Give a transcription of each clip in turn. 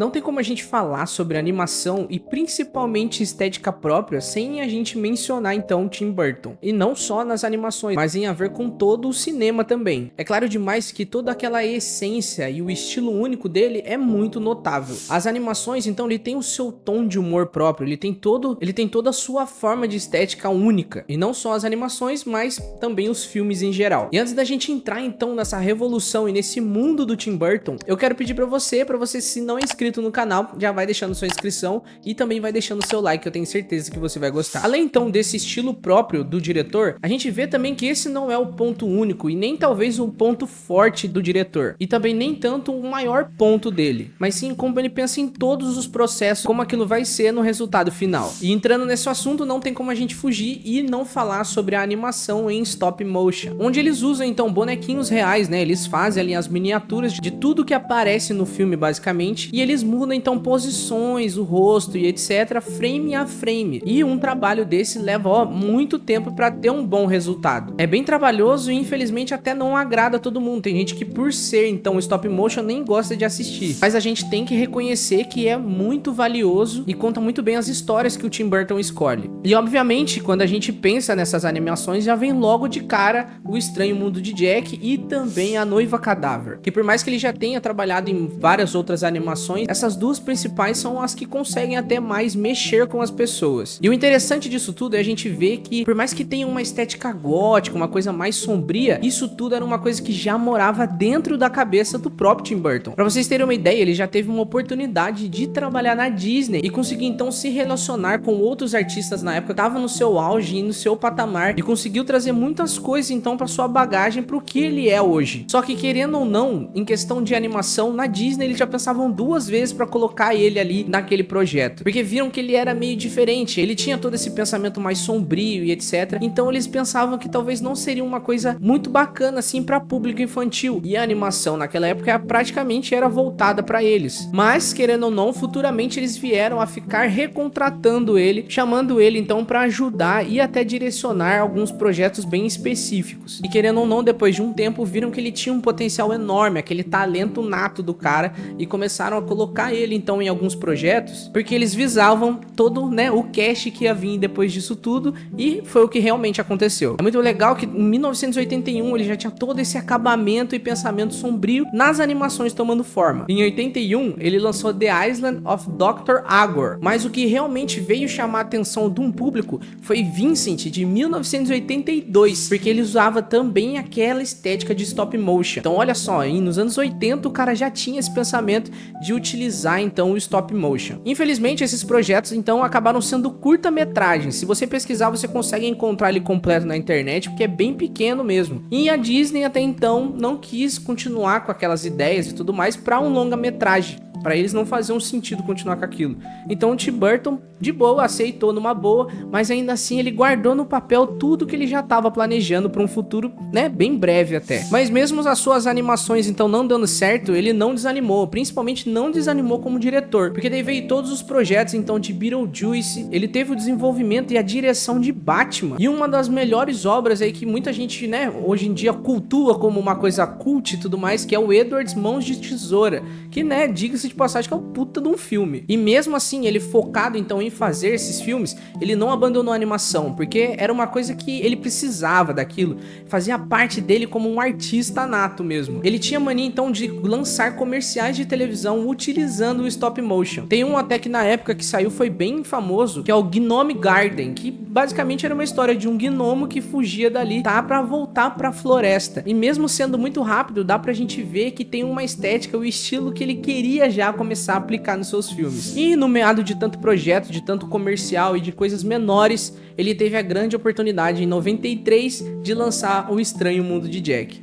Não tem como a gente falar sobre animação e principalmente estética própria sem a gente mencionar então Tim Burton. E não só nas animações, mas em a ver com todo o cinema também. É claro demais que toda aquela essência e o estilo único dele é muito notável. As animações então ele tem o seu tom de humor próprio, ele tem toda a sua forma de estética única. E não só as animações, mas também os filmes em geral. E antes da gente entrar então nessa revolução e nesse mundo do Tim Burton, eu quero pedir para você se não é inscrito no canal, já vai deixando sua inscrição e também vai deixando seu like, eu tenho certeza que você vai gostar. Além então desse estilo próprio do diretor, a gente vê também que esse não é o ponto único e nem talvez o ponto forte do diretor, e também nem tanto o maior ponto dele, mas sim como ele pensa em todos os processos, como aquilo vai ser no resultado final. E entrando nesse assunto, não tem como a gente fugir e não falar sobre a animação em stop motion, onde eles usam então bonequinhos reais, né? Eles fazem ali as miniaturas de tudo que aparece no filme basicamente, e eles mudam então posições, o rosto e etc, frame a frame. E um trabalho desse leva muito tempo para ter um bom resultado. É bem trabalhoso e infelizmente até não agrada todo mundo. Tem gente que por ser então stop motion nem gosta de assistir. Mas a gente tem que reconhecer que é muito valioso e conta muito bem as histórias que o Tim Burton escolhe. E obviamente quando a gente pensa nessas animações já vem logo de cara O Estranho Mundo de Jack e também A Noiva Cadáver. Que por mais que ele já tenha trabalhado em várias outras animações, essas duas principais são as que conseguem até mais mexer com as pessoas. E o interessante disso tudo é a gente ver que, por mais que tenha uma estética gótica, uma coisa mais sombria, isso tudo era uma coisa que já morava dentro da cabeça do próprio Tim Burton. Pra vocês terem uma ideia, ele já teve uma oportunidade de trabalhar na Disney e conseguir então se relacionar com outros artistas na época, tava no seu auge e no seu patamar, e conseguiu trazer muitas coisas então pra sua bagagem pro que ele é hoje. Só que querendo ou não, em questão de animação, na Disney eles já pensavam duas vezes pra colocar ele ali naquele projeto, porque viram que ele era meio diferente, ele tinha todo esse pensamento mais sombrio e etc, então eles pensavam que talvez não seria uma coisa muito bacana assim para público infantil, e a animação naquela época praticamente era voltada para eles. Mas querendo ou não, futuramente eles vieram a ficar recontratando ele, chamando ele então para ajudar e até direcionar alguns projetos bem específicos. E querendo ou não, depois de um tempo viram que ele tinha um potencial enorme, aquele talento nato do cara, e começaram a colocar ele então em alguns projetos, porque eles visavam todo, né, o cash que ia vir depois disso tudo, e foi o que realmente aconteceu. É muito legal que em 1981 ele já tinha todo esse acabamento e pensamento sombrio nas animações tomando forma. Em 81 ele lançou The Island of Dr. Agor, mas o que realmente veio chamar a atenção de um público foi Vincent, de 1982, porque ele usava também aquela estética de stop motion. Então olha só, nos anos 80 o cara já tinha esse pensamento de utilizar então o stop motion. Infelizmente esses projetos então acabaram sendo curta-metragens. Se você pesquisar você consegue encontrar ele completo na internet, porque é bem pequeno mesmo. E a Disney até então não quis continuar com aquelas ideias e tudo mais para um longa-metragem. Para eles não faziam sentido continuar com aquilo. Então o Tim Burton, de boa, aceitou numa boa, mas ainda assim ele guardou no papel tudo que ele já estava planejando para um futuro, né, bem breve até. Mas mesmo as suas animações então não dando certo, ele não desanimou, principalmente não desanimou como diretor, porque daí veio todos os projetos então de Beetlejuice, ele teve o desenvolvimento e a direção de Batman, e uma das melhores obras aí que muita gente, né, hoje em dia cultua como uma coisa cult e tudo mais, que é o Edward Mãos de Tesoura, que, né, diga-se de passagem que é um puta de um filme. E mesmo assim, ele focado então em fazer esses filmes, ele não abandonou a animação, porque era uma coisa que ele precisava daquilo, fazia parte dele como um artista nato mesmo. Ele tinha mania então de lançar comerciais de televisão utilizando o stop motion. Tem um até que na época que saiu foi bem famoso, que é o Gnome Garden, que basicamente era uma história de um gnomo que fugia dali, tá, pra voltar pra floresta. E mesmo sendo muito rápido, dá pra gente ver que tem uma estética, o estilo que ele queria já começar a aplicar nos seus filmes. E no meado de tanto projeto, de tanto comercial e de coisas menores, ele teve a grande oportunidade em 93 de lançar O Estranho Mundo de Jack.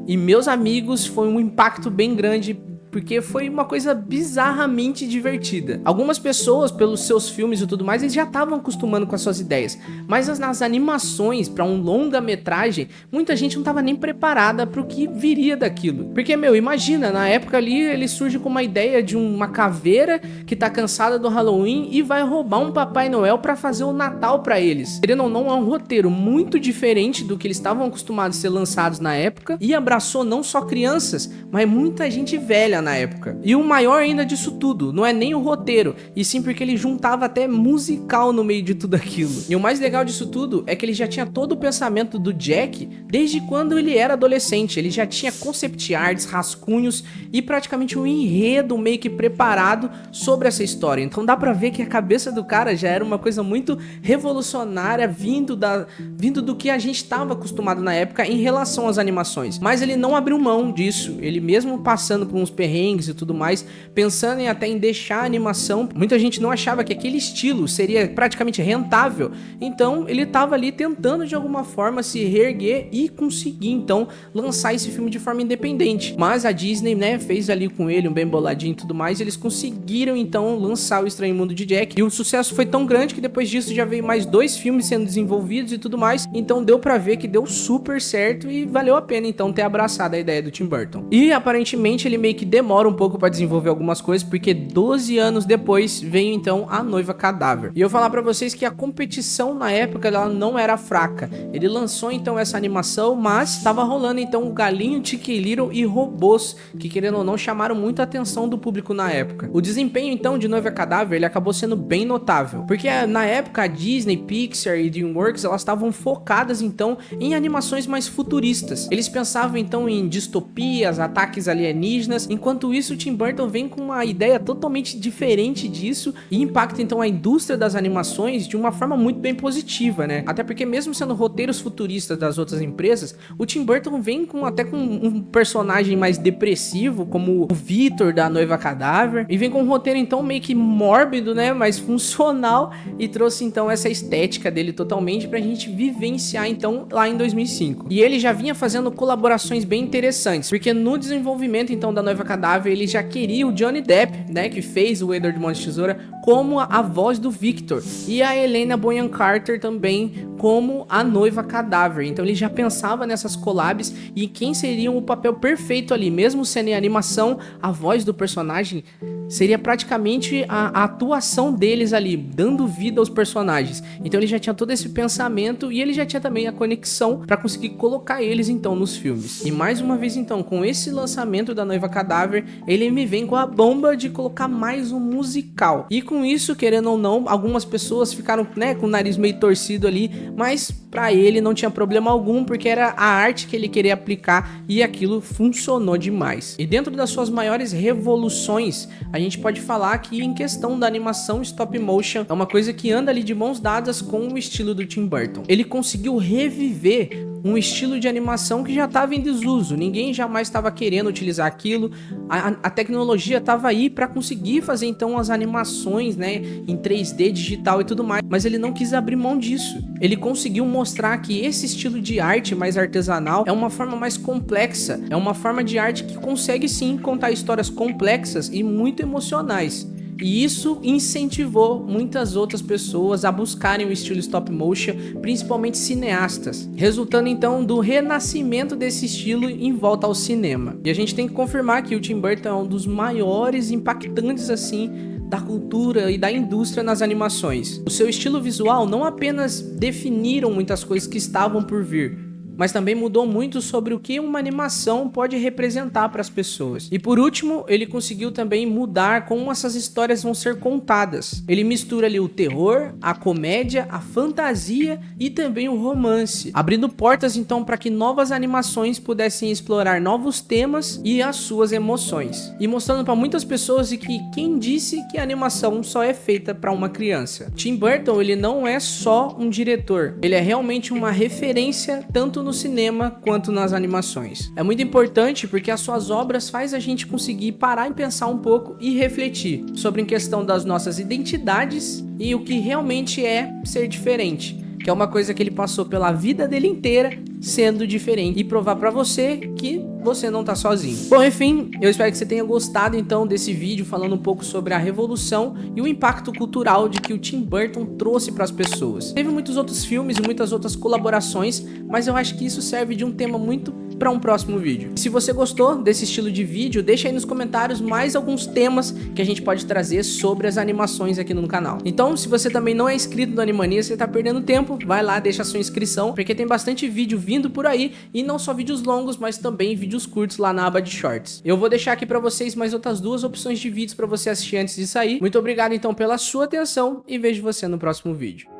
E meus amigos, foi um impacto bem grande, porque foi uma coisa bizarramente divertida. Algumas pessoas, pelos seus filmes e tudo mais, eles já estavam acostumando com as suas ideias, mas nas animações, para um longa-metragem, muita gente não estava nem preparada para o que viria daquilo. Porque, meu, imagina, na época ali, ele surge com uma ideia de uma caveira que tá cansada do Halloween e vai roubar um Papai Noel para fazer o Natal para eles. Querendo ou não, é um roteiro muito diferente do que eles estavam acostumados a ser lançados na época, e abraçou não só crianças, mas muita gente velha na época. E o maior ainda disso tudo, não é nem o roteiro, e sim porque ele juntava até musical no meio de tudo aquilo. E o mais legal disso tudo é que ele já tinha todo o pensamento do Jack desde quando ele era adolescente. Ele já tinha concept arts, rascunhos e praticamente um enredo meio que preparado sobre essa história. Então dá pra ver que a cabeça do cara já era uma coisa muito revolucionária vindo do que a gente estava acostumado na época em relação às animações. Mas ele não abriu mão disso. Ele mesmo passando por uns perrengues e tudo mais, pensando em até em deixar a animação, muita gente não achava que aquele estilo seria praticamente rentável. Então ele tava ali tentando de alguma forma se reerguer e conseguir então lançar esse filme de forma independente. Mas a Disney, né, fez ali com ele um bem boladinho e tudo mais, e eles conseguiram então lançar o Estranho Mundo de Jack. E o sucesso foi tão grande que depois disso já veio mais 2 filmes sendo desenvolvidos e tudo mais. Então deu pra ver que deu super certo e valeu a pena então ter abraçado a ideia do Tim Burton. E aparentemente ele meio que demora um pouco pra desenvolver algumas coisas, porque 12 anos depois veio então A Noiva Cadáver. E eu falar pra vocês que a competição na época ela não era fraca. Ele lançou então essa animação, mas tava rolando então o Galinho, Chicken Little e Robôs, que querendo ou não chamaram muita atenção do público na época. O desempenho então de Noiva Cadáver ele acabou sendo bem notável, porque na época a Disney, Pixar e DreamWorks elas estavam focadas então em animações mais futuristas. Eles pensavam então em distopias, ataques alienígenas, enquanto isso o Tim Burton vem com uma ideia totalmente diferente disso e impacta então a indústria das animações de uma forma muito bem positiva, né? Até porque mesmo sendo roteiros futuristas das outras empresas, o Tim Burton vem até com um personagem mais depressivo, como o Victor da Noiva Cadáver, e vem com um roteiro então meio que mórbido, né, mais funcional, e trouxe então essa estética dele totalmente pra gente vivenciar então lá em 2005. E ele já vinha fazendo colaborações bem interessantes, porque no desenvolvimento então da Noiva Cadáver ele já queria o Johnny Depp, né, que fez o Edward Mão de Tesoura, como a voz do Victor, e a Helena Bonham Carter também como a Noiva Cadáver. Então ele já pensava nessas collabs e quem seria o papel perfeito ali, mesmo sendo em animação, a voz do personagem seria praticamente a atuação deles ali, dando vida aos personagens. Então ele já tinha todo esse pensamento e ele já tinha também a conexão para conseguir colocar eles então nos filmes. E mais uma vez então, com esse lançamento da Noiva Cadáver, ele me vem com a bomba de colocar mais um musical. E com isso, querendo ou não, algumas pessoas ficaram, né, com o nariz meio torcido ali, mas para ele não tinha problema algum, porque era a arte que ele queria aplicar e aquilo funcionou demais. E dentro das suas maiores revoluções, a gente pode falar que em questão da animação stop motion, é uma coisa que anda ali de mãos dadas com o estilo do Tim Burton. Ele conseguiu reviver um estilo de animação que já estava em desuso, ninguém jamais estava querendo utilizar aquilo, a tecnologia estava aí para conseguir fazer então as animações, né, em 3D digital e tudo mais, mas ele não quis abrir mão disso. Ele conseguiu mostrar que esse estilo de arte mais artesanal é uma forma mais complexa, é uma forma de arte que consegue sim contar histórias complexas e muito emocionais. E isso incentivou muitas outras pessoas a buscarem o estilo stop motion, principalmente cineastas, resultando então do renascimento desse estilo em volta ao cinema. E a gente tem que confirmar que o Tim Burton é um dos maiores impactantes assim da cultura e da indústria nas animações. O seu estilo visual não apenas definiram muitas coisas que estavam por vir, mas também mudou muito sobre o que uma animação pode representar para as pessoas. E por último, ele conseguiu também mudar como essas histórias vão ser contadas. Ele mistura ali o terror, a comédia, a fantasia e também o romance, abrindo portas então para que novas animações pudessem explorar novos temas e as suas emoções, e mostrando para muitas pessoas que quem disse que a animação só é feita para uma criança. Tim Burton, ele não é só um diretor, ele é realmente uma referência tanto no cinema quanto nas animações. É muito importante porque as suas obras faz a gente conseguir parar e pensar um pouco e refletir sobre a questão das nossas identidades e o que realmente é ser diferente, que é uma coisa que ele passou pela vida dele inteira sendo diferente, e provar pra você que você não tá sozinho. Bom, enfim, eu espero que você tenha gostado então desse vídeo falando um pouco sobre a revolução e o impacto cultural de que o Tim Burton trouxe para as pessoas. Teve muitos outros filmes e muitas outras colaborações, mas eu acho que isso serve de um tema muito para um próximo vídeo. Se você gostou desse estilo de vídeo, deixa aí nos comentários mais alguns temas que a gente pode trazer sobre as animações aqui no canal. Então, se você também não é inscrito no Animania, você tá perdendo tempo, vai lá, deixa a sua inscrição, porque tem bastante vídeo vindo por aí, e não só vídeos longos, mas também vídeos curtos lá na aba de Shorts. Eu vou deixar aqui para vocês mais outras 2 opções de vídeos para você assistir antes de sair. Muito obrigado então pela sua atenção e vejo você no próximo vídeo.